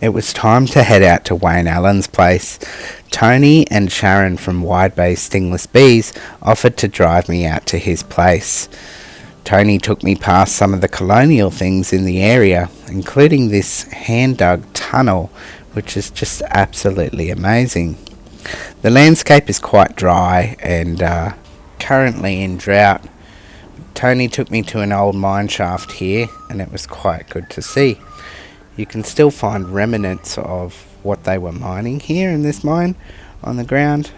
It was time to head out to Wayne Allen's place. Tony and Sharon from Wide Bay Stingless Bees offered to drive me out to his place. Tony took me past some of the colonial things in the area, including this hand-dug tunnel, which is just absolutely amazing. The landscape is quite dry and currently in drought. Tony took me to an old mine shaft here, and it was quite good to see. You can still find remnants of what they were mining here in this mine on the ground.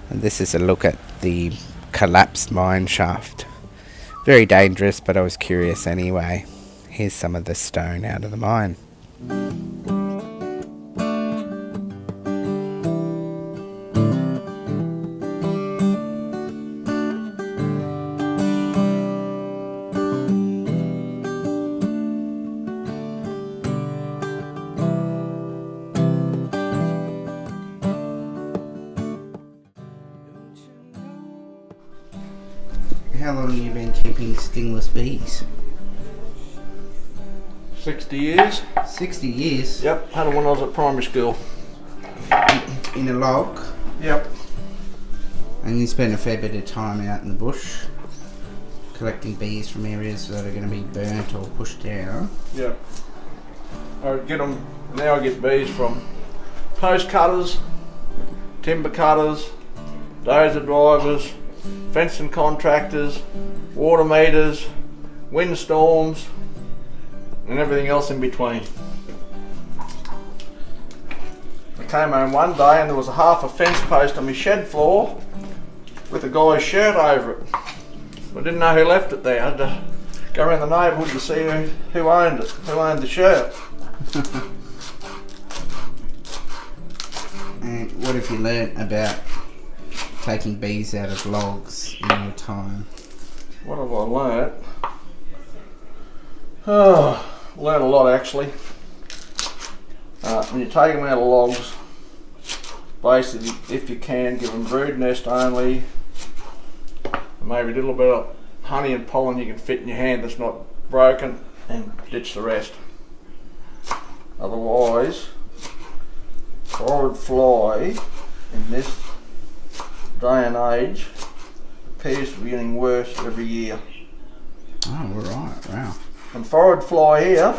And this is a look at the collapsed mine shaft. Very dangerous, but I was curious anyway. Here's some of the stone out of the mine. How long have you been keeping stingless bees? 60 years. 60 years? Yep, had them when I was at primary school. In a log? Yep. And you spend a fair bit of time out in the bush collecting bees from areas that are going to be burnt or pushed down? Yep. I get them, now I get bees from post cutters, timber cutters, dozer drivers, fencing contractors, water meters, windstorms, and everything else in between. I came home one day and there was a half a fence post on my shed floor with a guy's shirt over it. I didn't know who left it there. I had to go around the neighbourhood to see who owned it, who owned the shirt. And what have you learnt about taking bees out of logs in your time? What have I learnt? Learned a lot actually. When you take them out of logs, basically, if you can, give them brood nest only, and maybe a little bit of honey and pollen you can fit in your hand that's not broken, and ditch the rest. Otherwise, forward fly in this day and age appears to be getting worse every year. Oh, right, wow. And forward fly here,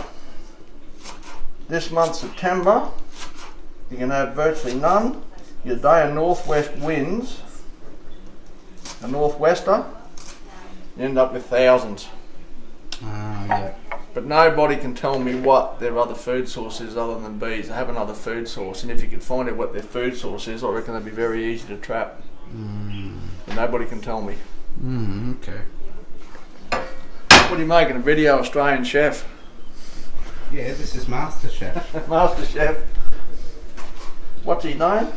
this month September, you can have virtually none. Your day and northwest winds, a northwester, you end up with thousands. Yeah. But nobody can tell me what their other food source is other than bees. They have another food source, and if you could find out what their food source is, I reckon they'd be very easy to trap. But nobody can tell me. Okay. What are you making, a video, Australian chef? Yeah, this is Master Chef. Master Chef. What's his name?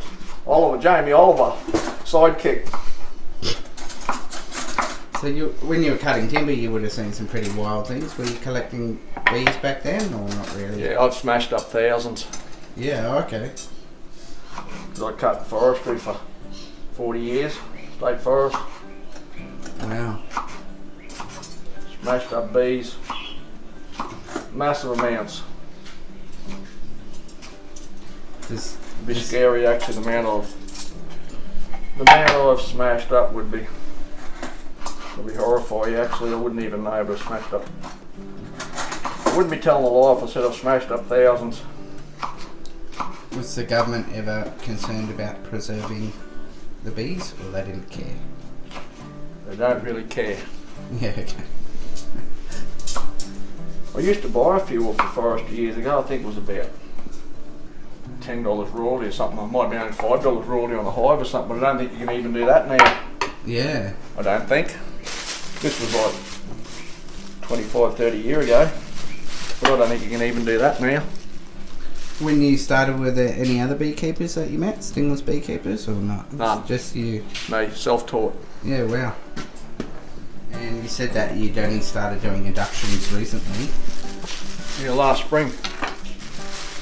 Oliver, Jamie Oliver, sidekick. So when you were cutting timber, you would have seen some pretty wild things. Were you collecting bees back then, or not really? Yeah, I've smashed up thousands. Yeah, okay. 'Cause I cut forestry for 40 years, state forest. Wow. Smashed up bees, massive amounts. It'd be scary actually, the amount I've smashed up would be horrifying actually. I wouldn't even know, but I smashed up. I wouldn't be telling a lie if I said I've smashed up thousands. Was the government ever concerned about preserving the bees, or they didn't care? They don't really care. Yeah, okay. I used to buy a few off the forest years ago. I think it was about $10 royalty or something. I might be only $5 royalty on the hive or something, but I don't think you can even do that now. Yeah. I don't think. This was like 25, 30 years ago, but I don't think you can even do that now. When you started, were there any other beekeepers that you met? Stingless beekeepers, or not? None. Just you? Me, self-taught. Yeah, wow. And you said that you'd only started doing inductions recently. Yeah, last spring.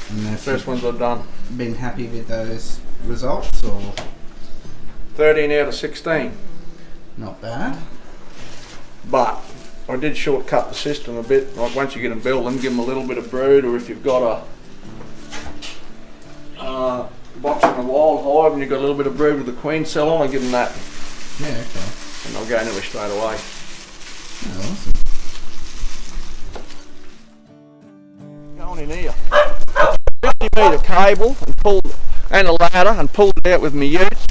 And the First ones I've done. Been happy with those results, or? 13 out of 16. Not bad. But I did shortcut the system a bit. Like once you get them building, give them a little bit of brood, or if you've got box in a wild hive and you've got a little bit of brood with the queen cell on, I give them that. Yeah, okay. And they'll go anywhere straight away. Oh, awesome. Going in here. 50-metre cable and a ladder and pulled it out with my utes.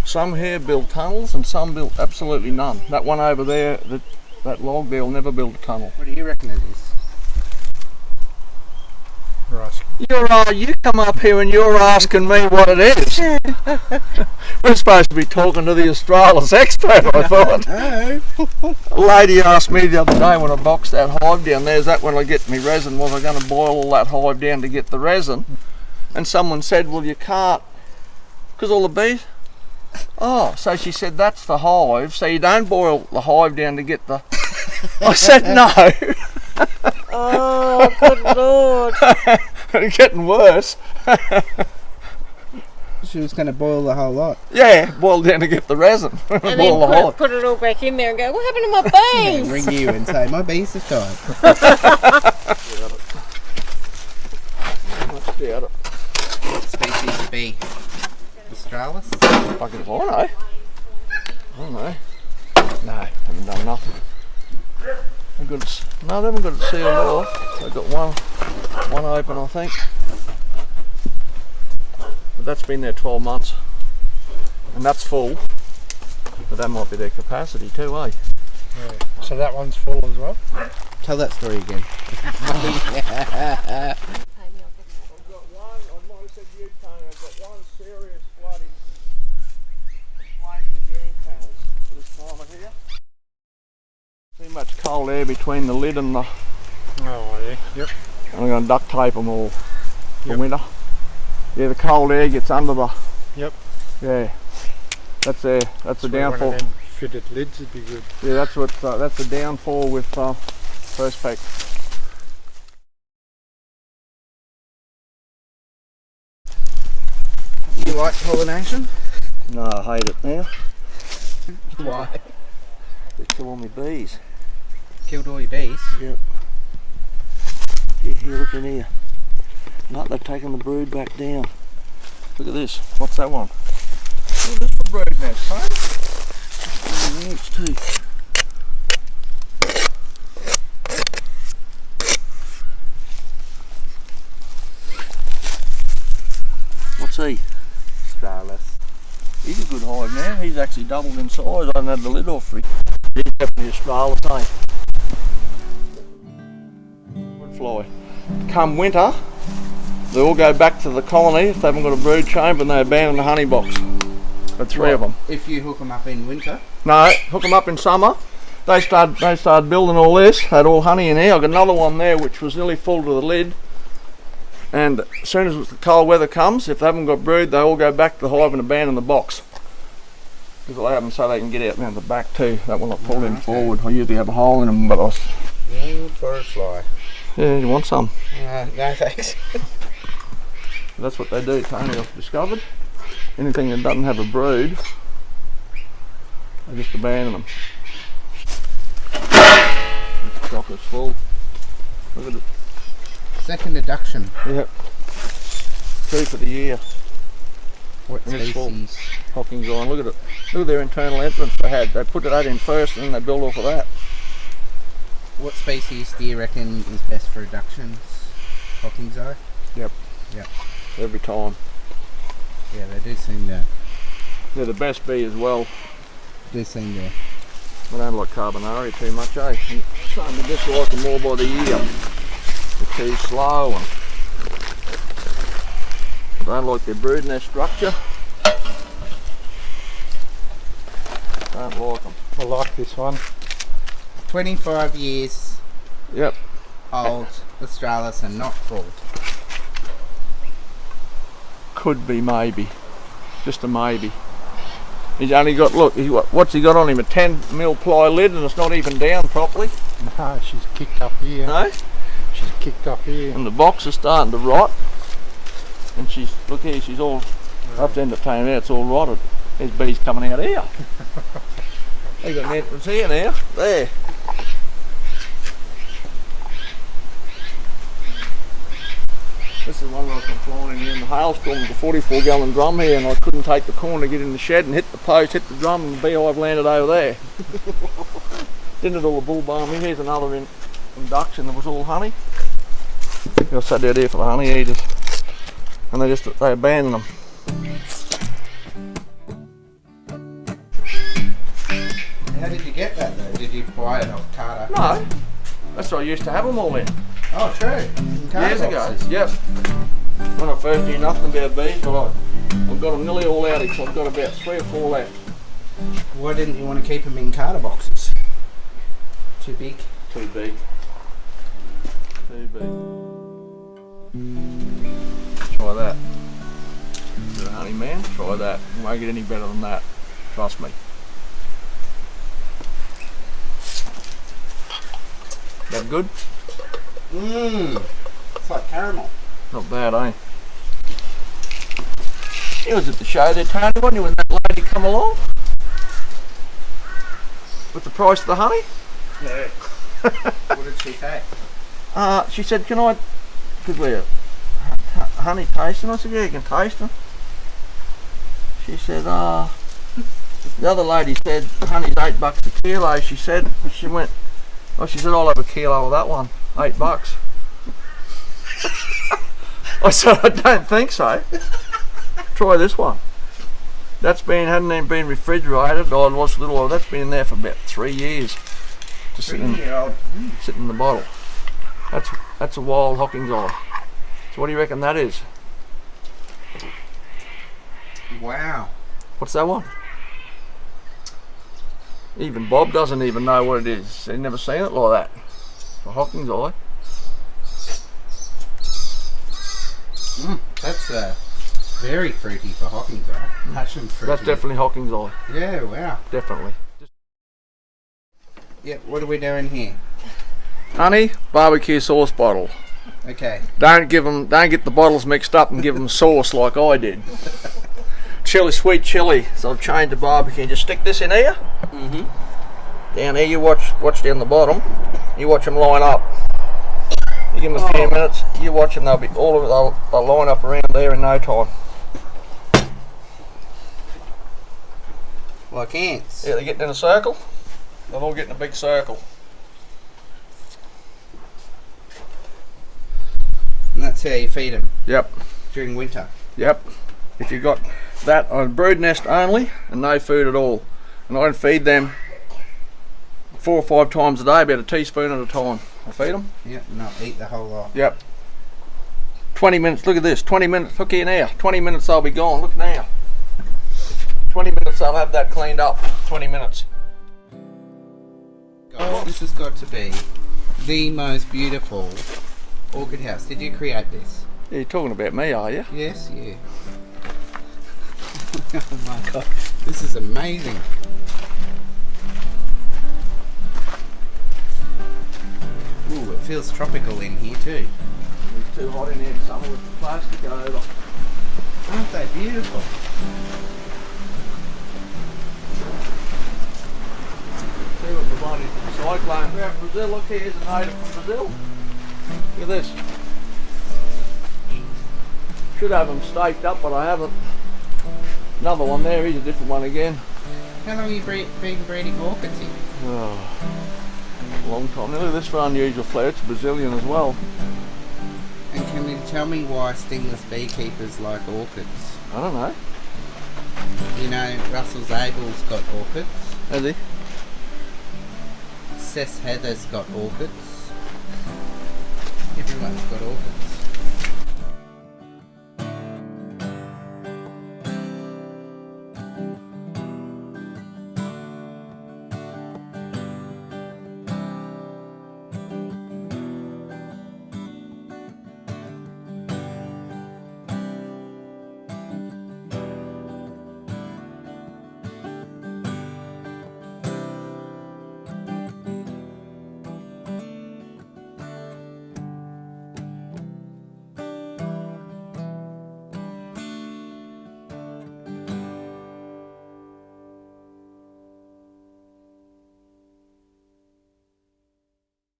Some here build tunnels and some built absolutely none. That one over there, that log there, will never build a tunnel. What do you reckon it is? Right. You come up here and you're asking me what it is. We're supposed to be talking to the Australiannativebee expert, I thought. Oh. A lady asked me the other day when I boxed that hive down, there's that when I get me resin, was I going to boil all that hive down to get the resin? And someone said, well, you can't, because all the bees. Oh, so she said, that's the hive, so you don't boil the hive down to get the... I said, no. Oh, good lord. It's getting worse. She was going to boil the whole lot. Yeah, boil down to get the resin. And Boil the then hive. put it all back in there and go, what happened to my bees? Yeah, ring you and say, my bees have died. Let's doubt it. What species of bee? Australis? Fucking fine, eh? I don't know. No, haven't done nothing. They haven't got it sealed off. They've got one open, I think. But that's been there 12 months. And that's full. But that might be their capacity too, eh? Yeah. So that one's full as well? Tell that story again. I've got one, I might have said to you, Tony, I've got one serious flooding complaint with gang panels for this climate here. Too much cold air between the lid and the... Oh yeah, yep. I'm going to duct tape them all for winter. Yeah, the cold air gets under the... Yep. Yeah, that's the downfall. One of them fitted lids would be good. Yeah, that's the downfall with first pack. You like pollination? No, I hate it now. Why? They kill all my bees. Killed all your bees? Yep. Yeah, here, look in here. No, they've taken the brood back down. Look at this. What's that one? Oh, this is the brood nest, huh? Ants too. What's he? Stingless. He's a good hive now. He's actually doubled in size. I haven't had the lid off for him. He's definitely Australiannativebee, eh? Wood fly. Come winter, they all go back to the colony if they haven't got a brood chamber and they abandon the honey box. Got three of them. If you hook them up in winter? No, hook them up in summer. They started building all this, had all honey in here. I got another one there which was nearly full to the lid. And as soon as the cold weather comes, if they haven't got brood, they all go back to the hive and abandon the box. Because allow them so they can get out round the back too. That will not pull in forward. I usually have a hole in them, but Good for a fly. yeah, you want some. No thanks. That's what they do, Tony, I've discovered. Anything that doesn't have a brood, they just abandon them. This chocolate's full. Look at it. Second deduction. Yep. Two for the year. What And it's full. species? Hocking's on. Look at it. Look at their internal entrance they had. They put that in first and then they build off of that. What species do you reckon is best for reductions? Hocking's eye? Yep. Yep. Every time. Yeah, they do seem to. They're the best bee as well. Do seem to. I don't like carbonari too much, eh? I'm starting to dislike them more by the year. They're too slow and I don't like their brood nest structure. Don't like them. I like this one. 25 years Yep. old Australis and not full. Could be maybe. Just a maybe. He's only got, look, what's he got on him? A 10mm ply lid and it's not even down properly. No, she's kicked up here. No? She's kicked up here. And the box is starting to rot. And she's, look here, she's all, I have to end up taking it out, it's all rotted. There's bees coming out here. They got an entrance here now. There. This is one where I come flying in the hailstorm with a 44-gallon drum here, and I couldn't take the corn to get in the shed and hit the post, hit the drum, and the beehive landed over there. Didn't it all the bull balm in? Here's another induction that was all honey. I sat out here for the honey eaters, and they abandoned them. How did you get that though? Did you buy it off Carter? No, that's what I used to have them all in. Oh, true. Years ago, yep. When I first knew nothing about bees, but I've got them nearly all out, so I've got about 3 or 4 left. Why didn't you want to keep them in Carter boxes? Too big? Too big. Too big. Try that. Bit of honey, man. Try that. You won't get any better than that. Trust me. That good? Mmm. It's like caramel. Not bad, eh? He was at the show there, Tony, wasn't he, when that lady come along? With the price of the honey? Yeah. What did she say? She said, can I, because we're honey tasting? I said, yeah, you can taste them. She said, the other lady said, honey's $8 a kilo. She said, she went, oh, she said, I'll have a kilo of that one, $8. I said, I don't think so. Try this one. Hadn't even been refrigerated. Oh, what's little? That's been in there for about 3 years. Just sitting in the bottle. That's a wild Hocking's eye. So what do you reckon that is? Wow. What's that one? Even Bob doesn't even know what it is. He's never seen it like that. For Hocking's eye. That's very fruity for Hocking's eye. Passion fruit. That's definitely Hocking's eye. Yeah, wow. Definitely. Yeah, what are we doing here? Honey, barbecue sauce bottle. Okay. Don't get the bottles mixed up and give them sauce like I did. Chili, sweet chili. So I've changed the barbecue. Just stick this in here. Down here, you watch down the bottom. You watch them line up. You give them a few minutes. You watch them. They'll line up around there in no time. Like ants. Yeah, they're getting in a circle. They'll all get in a big circle. And that's how you feed them? Yep. During winter? Yep. If you've got that on brood nest only and no food at all. And I feed them 4 or 5 times a day, about a teaspoon at a time. I feed them. Yep, not eat the whole lot. Yep. 20 minutes, look at this, 20 minutes, look here now. 20 minutes they'll be gone, look now. 20 minutes they'll have that cleaned up. 20 minutes. Gosh, this has got to be the most beautiful orchid house. Did you create this? Yeah, you're talking about me, are you? Yes, yeah. Oh my god, this is amazing. Ooh, it feels tropical in here too. It's too hot in here in summer with the plastic over. Aren't they beautiful? See what the bloody cyclone. We're in Brazil, look here, here's a native from Brazil. Look at this. Should have them staked up, but I haven't. Another one there, here's a different one again. How long have you been breeding orchids here? Oh, a long time. Now look at this for unusual flower, it's Brazilian as well. And can you tell me why stingless beekeepers like orchids? I don't know. You know, Russell Zabel's got orchids. Has he? Sess Heather's got orchids. Everyone's got orchids.